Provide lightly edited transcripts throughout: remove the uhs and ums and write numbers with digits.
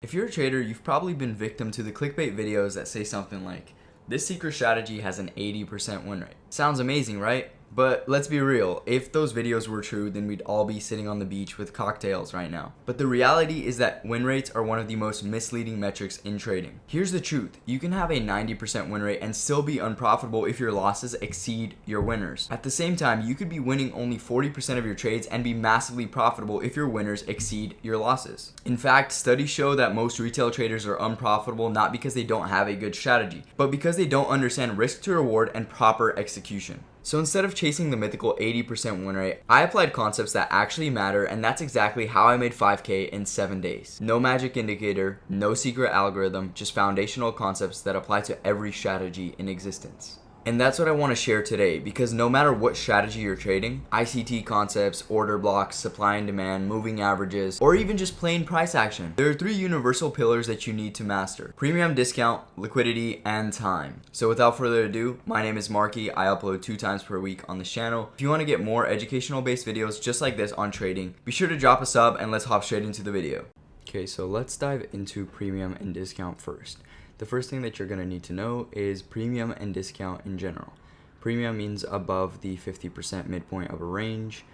If you're a trader, you've probably been victim to the clickbait videos that say something like, "This secret strategy has an 80% win rate." Sounds amazing, right? But let's be real, if those videos were true, then we'd all be sitting on the beach with cocktails right now. But the reality is that win rates are one of the most misleading metrics in trading. Here's the truth, you can have a 90% win rate and still be unprofitable if your losses exceed your winners. At the same time, you could be winning only 40% of your trades and be massively profitable if your winners exceed your losses. In fact, studies show that most retail traders are unprofitable not because they don't have a good strategy, but because they don't understand risk to reward and proper execution. So instead of chasing the mythical 80% win rate, I applied concepts that actually matter, and that's exactly how I made 5K in 7 days. No magic indicator, no secret algorithm, just foundational concepts that apply to every strategy in existence. And that's what I want to share today, because no matter what strategy you're trading, ICT concepts, order blocks, supply and demand, moving averages, or even just plain price action, there are 3 universal pillars that you need to master: premium, discount, liquidity, and time. So without further ado, my name is Marky. I upload 2 times per week on this channel. If you want to get more educational based videos just like this on trading, be sure to drop a sub and let's hop straight into the video. Okay, so let's dive into premium and discount first. The first thing that you're going to need to know is premium and discount in general. Premium means above the 50% midpoint of a range,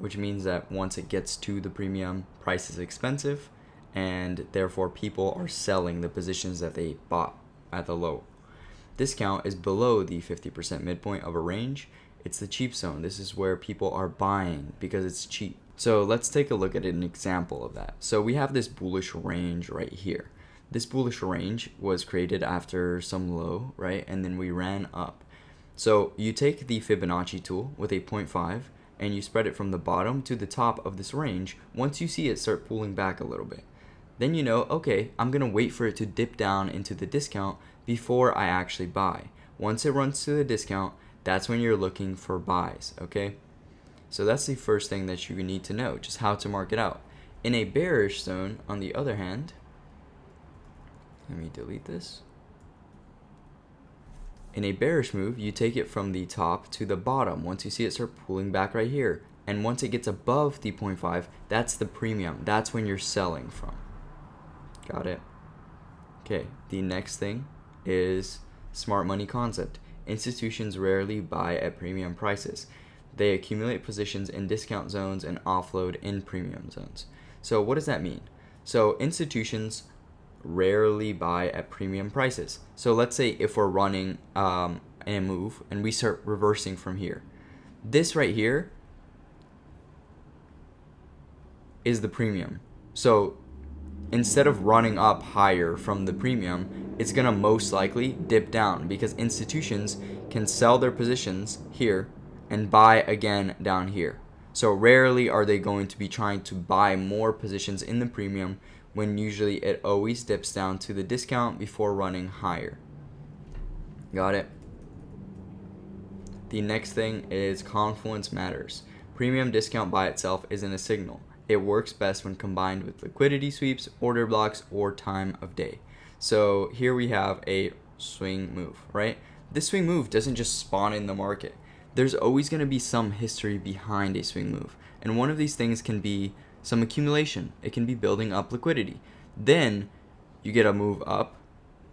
which means that once it gets to the premium, price is expensive, and therefore people are selling the positions that they bought at the low. Discount is below the 50% midpoint of a range. It's the cheap zone. This is where people are buying because it's cheap. So let's take a look at an example of that. So we have this bullish range right here. This bullish range was created after some low, right? And then we ran up. So you take the Fibonacci tool with a 0.5 and you spread it from the bottom to the top of this range. Once you see it start pulling back a little bit, then you know, okay, I'm gonna wait for it to dip down into the discount before I actually buy. Once it runs to the discount, that's when you're looking for buys, okay? So that's the first thing that you need to know, just how to mark it out. In a bearish zone, on the other hand, let me delete this. In a bearish move, you take it from the top to the bottom once you see it start pulling back right here. And once it gets above the 0.5, that's the premium. That's when you're selling from. Got it? Okay, the next thing is smart money concept. Institutions rarely buy at premium prices. They accumulate positions in discount zones and offload in premium zones. So what does that mean? So institutions rarely buy at premium prices. So let's say if we're running a move and we start reversing from here, this right here is the premium. So instead of running up higher from the premium, it's gonna most likely dip down because institutions can sell their positions here and buy again down here. So rarely are they going to be trying to buy more positions in the premium, when usually it always dips down to the discount before running higher. Got it? The next thing is confluence matters. Premium discount by itself isn't a signal. It works best when combined with liquidity sweeps, order blocks, or time of day. So here we have a swing move, right? This swing move doesn't just spawn in the market. There's always going to be some history behind a swing move. And one of these things can be some accumulation. It can be building up liquidity. Then you get a move up.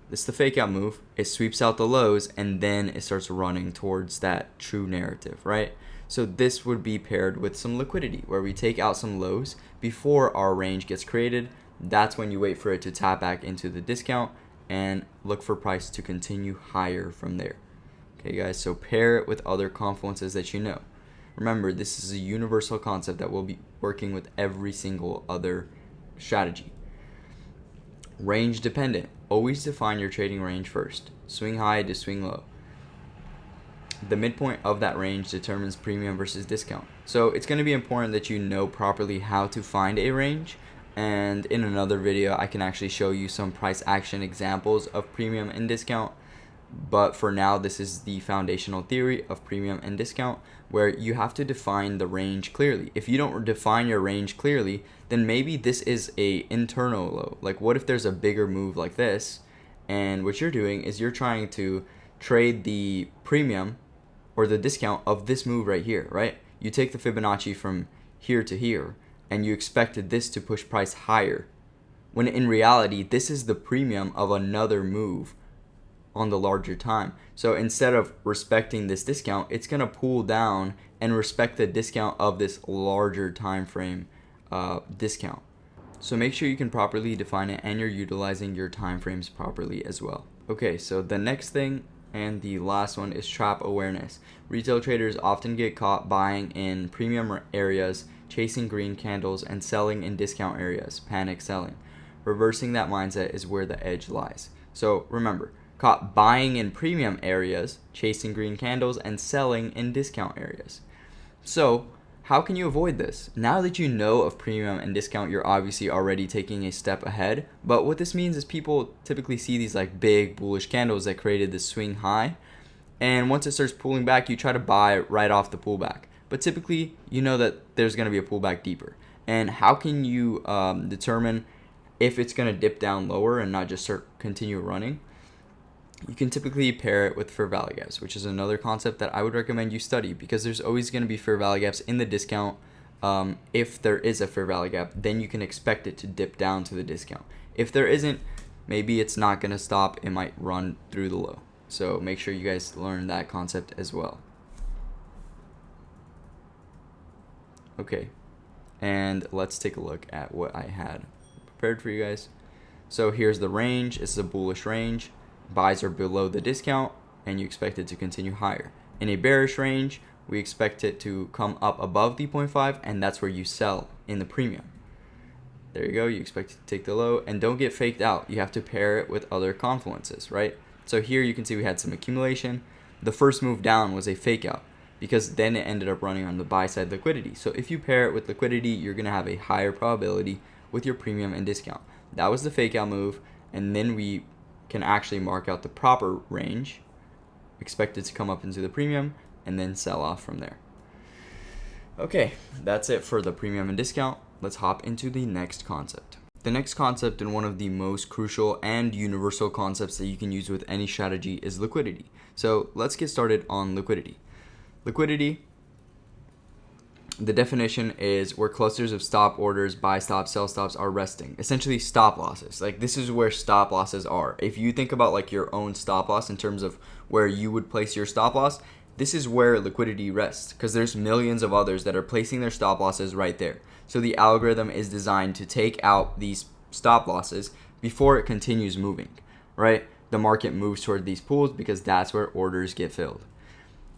This is the fake out move. It sweeps out the lows and then it starts running towards that true narrative, right? So this would be paired with some liquidity where we take out some lows before our range gets created. That's when you wait for it to tap back into the discount and look for price to continue higher from there. Okay guys, so pair it with other confluences that you know. Remember, this is a universal concept that will be working with every single other strategy. Range dependent. Always define your trading range first. Swing high to swing low. The midpoint of that range determines premium versus discount. So it's going to be important that you know properly how to find a range. And in another video, I can actually show you some price action examples of premium and discount. But for now, this is the foundational theory of premium and discount, where you have to define the range clearly. If you don't define your range clearly, then maybe this is a internal low. Like what if there's a bigger move like this, and what you're doing is you're trying to trade the premium or the discount of this move right here, right? You take the Fibonacci from here to here, and you expected this to push price higher. when in reality, this is the premium of another move on the larger time. So instead of respecting this discount, it's going to pull down and respect the discount of this larger time frame discount. So make sure you can properly define it and you're utilizing your time frames properly as well. Okay, so the next thing and the last one is trap awareness. Retail traders often get caught buying in premium areas, chasing green candles, and selling in discount areas, panic selling. Reversing that mindset is where the edge lies. So remember, caught buying in premium areas, chasing green candles, and selling in discount areas. So how can you avoid this? Now that you know of premium and discount, you're obviously already taking a step ahead. But what this means is people typically see these like big bullish candles that created this swing high. And once it starts pulling back, you try to buy right off the pullback. But typically, you know that there's going to be a pullback deeper. And how can you determine if it's going to dip down lower and not just continue running? You can typically pair it with fair value gaps, which is another concept that I would recommend you study, because there's always going to be fair value gaps in the discount. If there is a fair value gap, then you can expect it to dip down to the discount. If there isn't, maybe it's not going to stop. It might run through the low. So make sure you guys learn that concept as well. Okay, and let's take a look at what I had prepared for you guys. So here's the range. This is a bullish range. Buys are below the discount, and you expect it to continue higher. In a bearish range, we expect it to come up above the 0.5, and that's where you sell in the premium. There you go. You expect it to take the low, and don't get faked out. You have to pair it with other confluences, right? So here you can see we had some accumulation. The first move down was a fake out, because then it ended up running on the buy side liquidity. So if you pair it with liquidity, you're going to have a higher probability with your premium and discount. That was the fake out move, and then we can actually mark out the proper range, expect it to come up into the premium, and then sell off from there. Okay, that's it for the premium and discount. Let's hop into the next concept. The next concept, and one of the most crucial and universal concepts that you can use with any strategy, is liquidity. So let's get started on liquidity. Liquidity, the definition is where clusters of stop orders, buy stops, sell stops are resting. Essentially stop losses. Like, this is where stop losses are. If you think about like your own stop loss in terms of where you would place your stop loss, this is where liquidity rests, because there's millions of others that are placing their stop losses right there. So the algorithm is designed to take out these stop losses before it continues moving, right? The market moves toward these pools because that's where orders get filled.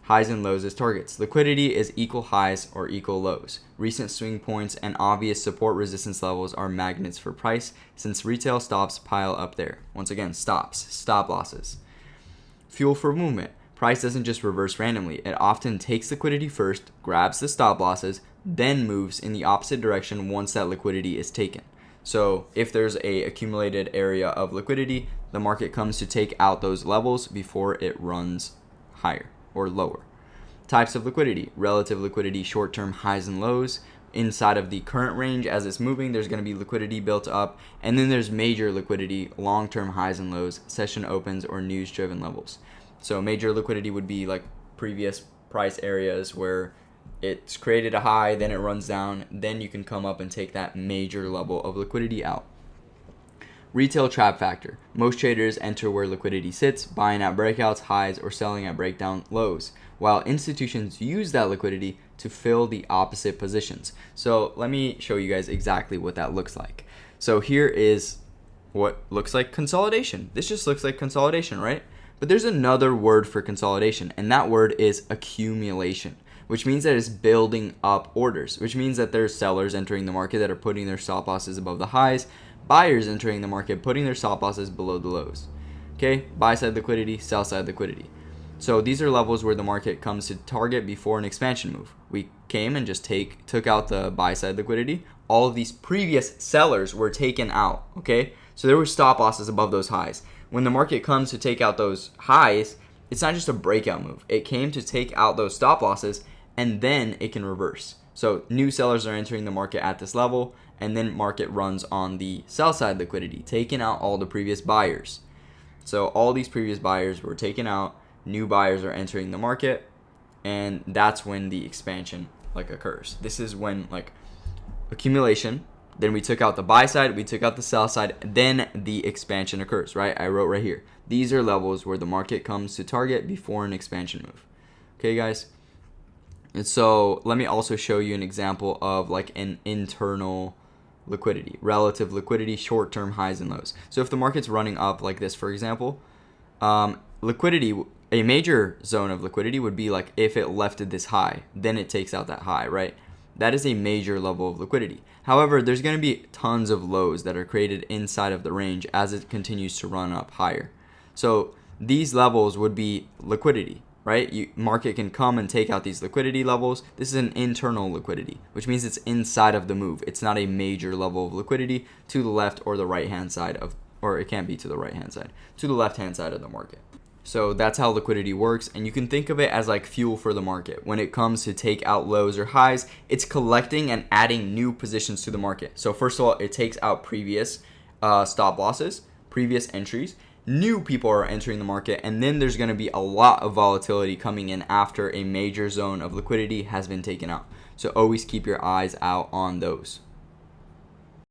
Highs and lows as targets. Liquidity is equal highs or equal lows. Recent swing points and obvious support resistance levels are magnets for price, since retail stops pile up there. Once again, stop losses. Fuel for movement. Price doesn't just reverse randomly. It often takes liquidity first, grabs the stop losses, then moves in the opposite direction once that liquidity is taken. So if there's a accumulated area of liquidity, the market comes to take out those levels before it runs higher or lower. Types of liquidity. Relative liquidity, short-term highs and lows. Inside of the current range as it's moving, there's going to be liquidity built up. And then there's major liquidity, long-term highs and lows, session opens, or news-driven levels. So major liquidity would be like previous price areas where it's created a high, then it runs down, then you can come up and take that major level of liquidity out. Retail trap factor. Most traders enter where liquidity sits, buying at breakouts, highs, or selling at breakdown lows, while institutions use that liquidity to fill the opposite positions. So let me show you guys exactly what that looks like. So here is what looks like consolidation. This just looks like consolidation, right? But there's another word for consolidation, and that word is accumulation, which means that it's building up orders, which means that there's sellers entering the market that are putting their stop losses above the highs, buyers entering the market putting their stop losses below the lows. Okay, buy side liquidity, sell side liquidity. So these are levels where the market comes to target before an expansion move. We came and just took out the buy side liquidity. All of these previous sellers were taken out, okay? So there were stop losses above those highs. When the market comes to take out those highs, it's not just a breakout move. It came to take out those stop losses, and then it can reverse. So new sellers are entering the market at this level, and then market runs on the sell side liquidity, taking out all the previous buyers. So all these previous buyers were taken out, new buyers are entering the market, and that's when the expansion occurs. This is when accumulation, Then we took out the buy side, we took out the sell side, then the expansion occurs, right? I wrote right here. These are levels where the market comes to target before an expansion move. Okay, guys? And so let me also show you an example of like an internal liquidity, relative liquidity, short-term highs and lows. So if the market's running up like this, for example, liquidity, a major zone of liquidity would be like if it left at this high, then it takes out that high, right? That is a major level of liquidity. However, there's going to be tons of lows that are created inside of the range as it continues to run up higher. So these levels would be liquidity, right? Market can come and take out these liquidity levels. This is an internal liquidity, which means it's inside of the move. It's not a major level of liquidity to the left or the right hand side of, or it can't be to the right hand side, to the left hand side of the market. So that's how liquidity works, and you can think of it as like fuel for the market. When it comes to take out lows or highs, it's collecting and adding new positions to the market. So first of all, it takes out previous stop losses, previous entries. New people are entering the market, and then there's going to be a lot of volatility coming in after a major zone of liquidity has been taken out. So always keep your eyes out on those.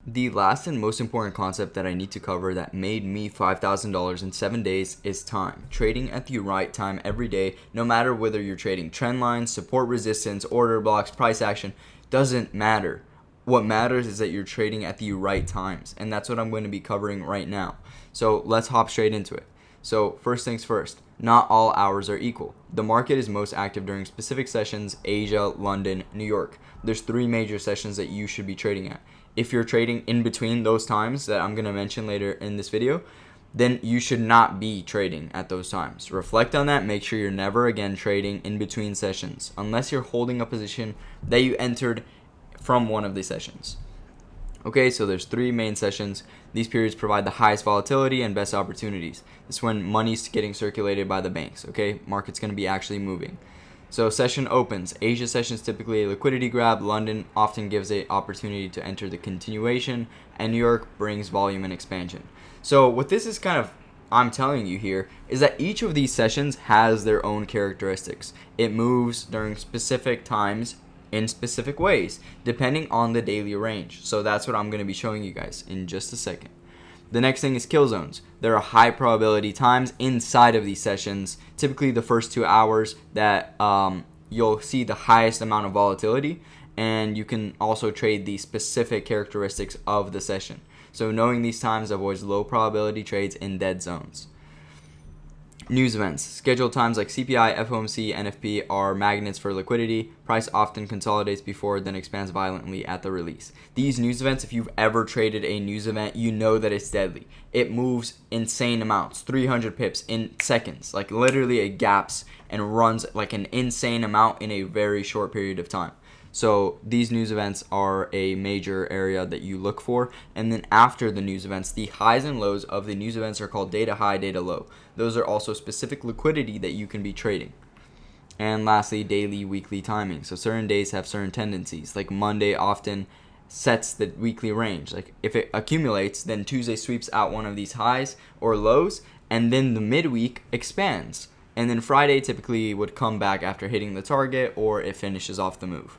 The last and most important concept that I need to cover that made me $5,000 in 7 days is time. Trading at the right time every day, no matter whether you're trading trend lines, support resistance, order blocks, price action, doesn't matter. What matters is that you're trading at the right times, and that's what I'm going to be covering right now. So let's hop straight into it. So first things first, not all hours are equal. The market is most active during specific sessions: Asia, London, New York. There's 3 major sessions that you should be trading at. If you're trading in between those times that I'm going to mention later in this video, then you should not be trading at those times. Reflect on that. Make sure you're never again trading in between sessions unless you're holding a position that you entered from one of these sessions. Okay, so there's 3 main sessions. These periods provide the highest volatility and best opportunities. This is when money's getting circulated by the banks. Okay, market's going to be actually moving. So session opens. Asia session is typically a liquidity grab. London often gives an opportunity to enter the continuation, and New York brings volume and expansion. So what this is kind of, I'm telling you here, is that each of these sessions has their own characteristics. It moves during specific times in specific ways, depending on the daily range. So that's what I'm going to be showing you guys in just a second. The next thing is kill zones. There are high probability times inside of these sessions, typically the first 2 hours that you'll see the highest amount of volatility, and you can also trade the specific characteristics of the session. So knowing these times avoids low probability trades in dead zones. News events. Scheduled times like CPI, FOMC, NFP are magnets for liquidity. Price often consolidates before, then expands violently at the release. These news events, if you've ever traded a news event, you know that it's deadly. It moves insane amounts, 300 pips in seconds. Like literally it gaps and runs like an insane amount in a very short period of time. So these news events are a major area that you look for. And then after the news events, the highs and lows of the news events are called data high, data low. Those are also specific liquidity that you can be trading. And lastly, daily, weekly timing. So certain days have certain tendencies. Like Monday often sets the weekly range. Like if it accumulates, then Tuesday sweeps out one of these highs or lows, and then the midweek expands. And then Friday typically would come back after hitting the target, or it finishes off the move.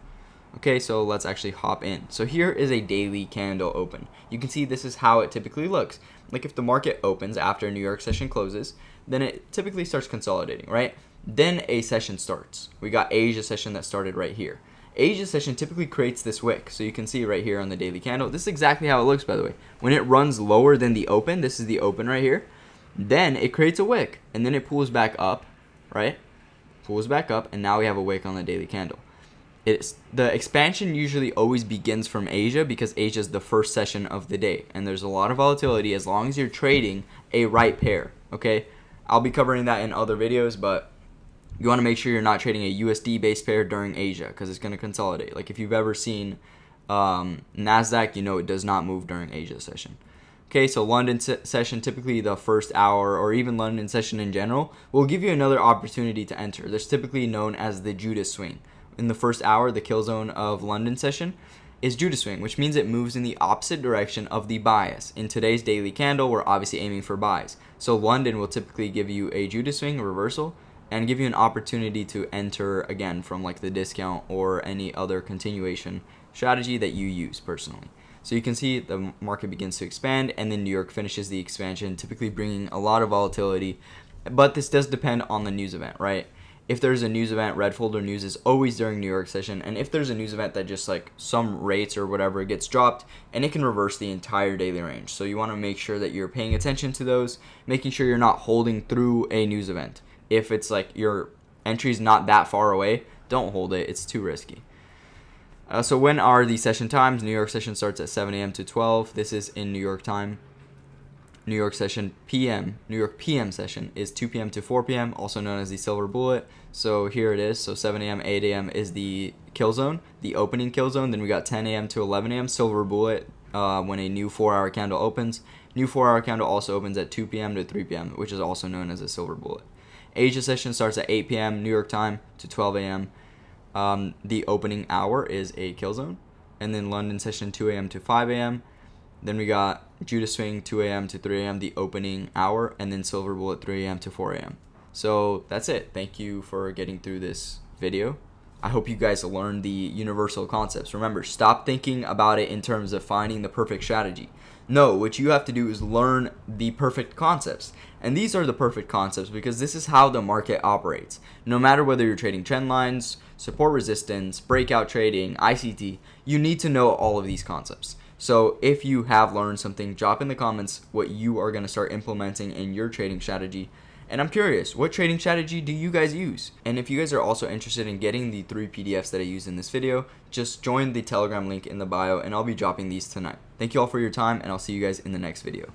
Okay, so let's actually hop in. So here is a daily candle open. You can see this is how it typically looks. Like if the market opens after a New York session closes, then it typically starts consolidating, right? Then a session starts. We got Asia session that started right here. Asia session typically creates this wick. So you can see right here on the daily candle. This is exactly how it looks, by the way. When it runs lower than the open, this is the open right here, then it creates a wick. And then it pulls back up, right? Pulls back up, and now we have a wick on the daily candle. The expansion usually always begins from Asia because Asia is the first session of the day, and there's a lot of volatility as long as you're trading a right pair. Okay, I'll be covering that in other videos, but you want to make sure you're not trading a USD based pair during Asia because it's going to consolidate. Like if you've ever seen NASDAQ, you know it does not move during Asia session. Okay, so London session, typically the first hour, or even London session in general, will give you another opportunity to enter. There's typically known as the Judas swing. In the first hour, the kill zone of London session is Judas swing, which means it moves in the opposite direction of the bias. In today's daily candle, we're obviously aiming for buys. So London will typically give you a Judas swing reversal and give you an opportunity to enter again from like the discount or any other continuation strategy that you use personally. So you can see the market begins to expand, and then New York finishes the expansion, typically bringing a lot of volatility. But this does depend on the news event, right? If there's a news event, red folder news is always during New York session. And if there's a news event that just like some rates or whatever gets dropped, and it can reverse the entire daily range. So you want to make sure that you're paying attention to those, making sure you're not holding through a news event. If it's like your entry's not that far away, don't hold it. It's too risky. So when are the session times? New York session starts at 7 a.m. to 12. This is in New York time. New York session PM, New York PM session is 2 p.m. to 4 p.m., also known as the silver bullet. So here it is. So 7 a.m., 8 a.m. is the kill zone, the opening kill zone. Then we got 10 a.m. to 11 a.m. silver bullet when a new 4-hour candle opens. New 4-hour candle also opens at 2 p.m. to 3 p.m., which is also known as a silver bullet. Asia session starts at 8 p.m. New York time to 12 a.m. The opening hour is a kill zone. And then London session 2 a.m. to 5 a.m. Then we got Judah swing 2 a.m. to 3 a.m. the opening hour, and then silver bullet 3 a.m. to 4 a.m. So that's it. Thank you for getting through this video. I hope you guys learned the universal concepts. Remember, stop thinking about it in terms of finding the perfect strategy. No, what you have to do is learn the perfect concepts. And these are the perfect concepts because this is how the market operates. No matter whether you're trading trend lines, support resistance, breakout trading, ICT, you need to know all of these concepts. So if you have learned something, drop in the comments what you are going to start implementing in your trading strategy. And I'm curious, what trading strategy do you guys use? And if you guys are also interested in getting the 3 PDFs that I used in this video, just join the Telegram link in the bio and I'll be dropping these tonight. Thank you all for your time, and I'll see you guys in the next video.